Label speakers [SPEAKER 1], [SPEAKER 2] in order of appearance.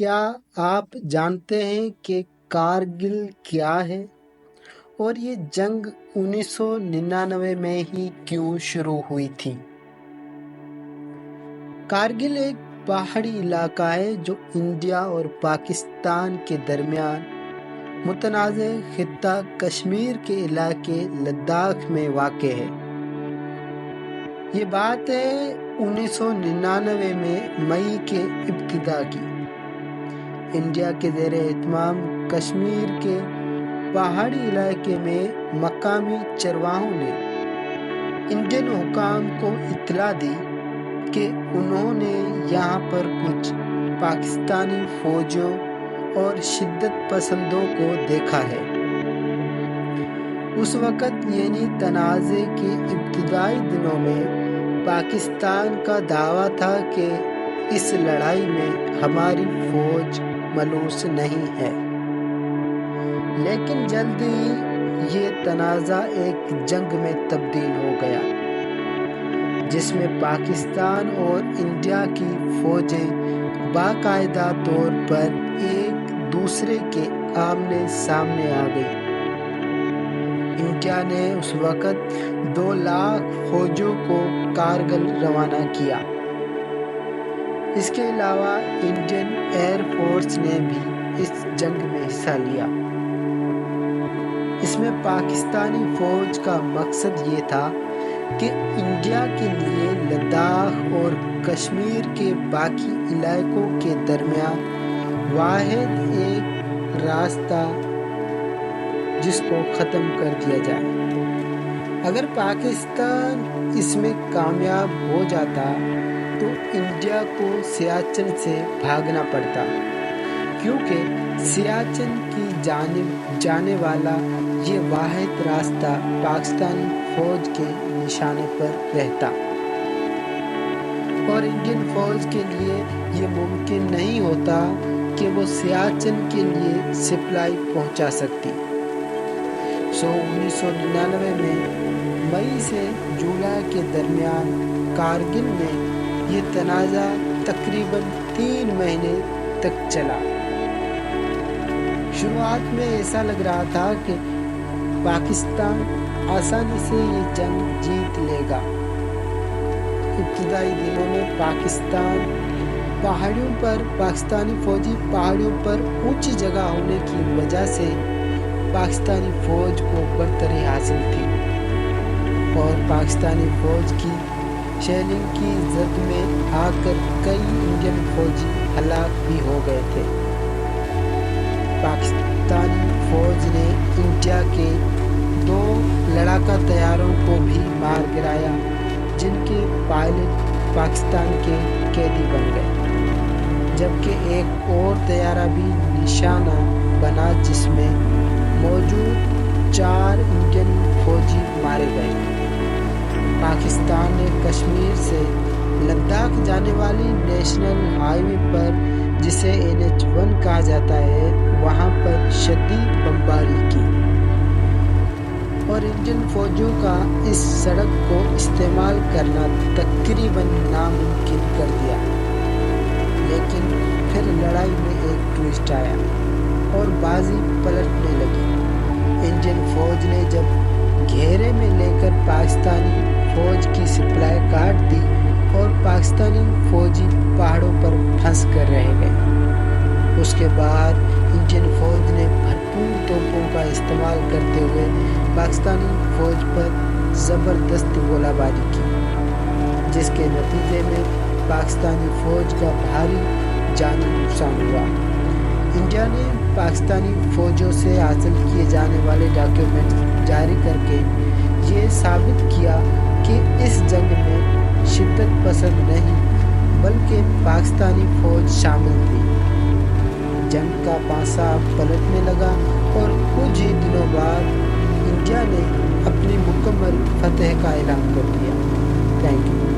[SPEAKER 1] کیا آپ جانتے ہیں کہ کارگل کیا ہے اور یہ جنگ 1999 میں ہی کیوں شروع ہوئی تھی؟ کارگل ایک پہاڑی علاقہ ہے جو انڈیا اور پاکستان کے درمیان متنازع خطہ کشمیر کے علاقے لداخ میں واقع ہے۔ یہ بات ہے 1999 میں مئی کے ابتدا کی۔ انڈیا کے زیر اہتمام کشمیر کے پہاڑی علاقے میں مقامی چرواہوں نے انڈین حکام کو اطلاع دی کہ انہوں نے یہاں پر کچھ پاکستانی فوجیوں اور شدت پسندوں کو دیکھا ہے۔ اس وقت یعنی تنازع کے ابتدائی دنوں میں پاکستان کا دعویٰ تھا کہ اس لڑائی میں ہماری فوج ملوث نہیں ہے، لیکن جلد ہی یہ تنازع ایک جنگ میں تبدیل ہو گیا جس میں پاکستان اور انڈیا کی فوجیں باقاعدہ طور پر ایک دوسرے کے آمنے سامنے آ گئی۔ انڈیا نے اس وقت 2 لاکھ فوجیوں کو کارگل روانہ کیا۔ اس کے علاوہ انڈین ایئر فورس نے بھی اس جنگ میں حصہ لیا۔ اس میں پاکستانی فوج کا مقصد یہ تھا کہ انڈیا کے لیے لداخ اور کشمیر کے باقی علاقوں کے درمیان واحد ایک راستہ جس کو ختم کر دیا جائے۔ اگر پاکستان اس میں کامیاب ہو جاتا تو انڈیا کو سیاچن سے بھاگنا پڑتا، کیونکہ سیاچن کی جانب جانے والا یہ واحد راستہ پاکستانی فوج کے نشانے پر رہتا اور انڈین فوج کے لیے یہ ممکن نہیں ہوتا کہ وہ سیاچن کے لیے سپلائی پہنچا سکتی۔ 1999 میں مئی سے جولائی کے درمیان کارگل میں یہ تنازع تقریباً 3 مہینے تک چلا۔ شروعات میں ایسا لگ رہا تھا کہ پاکستان آسانی سے یہ جنگ جیت لے گا۔ ابتدائی دنوں میں پاکستانی فوجی پہاڑیوں پر اونچی جگہ ہونے کی وجہ سے پاکستانی فوج کو برتری حاصل تھی اور پاکستانی فوج کی شیلنگ کی زد میں آ کر کئی انڈین فوجی ہلاک بھی ہو گئے تھے۔ پاکستانی فوج نے انڈیا کے 2 لڑاکا طیاروں کو بھی مار گرایا جن کے پائلٹ پاکستان کے قیدی بن گئے، جبکہ ایک اور طیارہ بھی نشانہ بنا جس میں موجود 4 انڈین فوجی مارے گئے۔ پاکستان نے کشمیر سے لداخ جانے والی نیشنل ہائی وے پر جسے NH1 کہا جاتا ہے وہاں پر شدید بمباری کی اور انڈین فوجیوں کا اس سڑک کو استعمال کرنا تقریباً ناممکن کر دیا۔ لیکن پھر لڑائی میں ایک ٹوسٹ آیا اور بازی پلٹنے لگی۔ انڈین فوج نے جب گھیرے میں لے کر پاکستانی فوج کی سپلائی کاٹ دی اور پاکستانی فوجی پہاڑوں پر پھنس کر رہ گئے۔ اس کے بعد انڈین فوج نے بھرپور توپوں کا استعمال کرتے ہوئے پاکستانی فوج پر زبردست گولہ باری کی، جس کے نتیجے میں پاکستانی فوج کا بھاری جانی نقصان ہوا۔ انڈیا نے پاکستانی فوجوں سے حاصل کیے جانے والے ڈاکیومنٹس جاری کر کے یہ ثابت کیا کہ اس جنگ میں شدت پسند نہیں بلکہ پاکستانی فوج شامل تھی۔ جنگ کا پانسا پلٹنے لگا اور کچھ ہی دنوں بعد انڈیا نے اپنی مکمل فتح کا اعلان کر دیا۔ Thank you.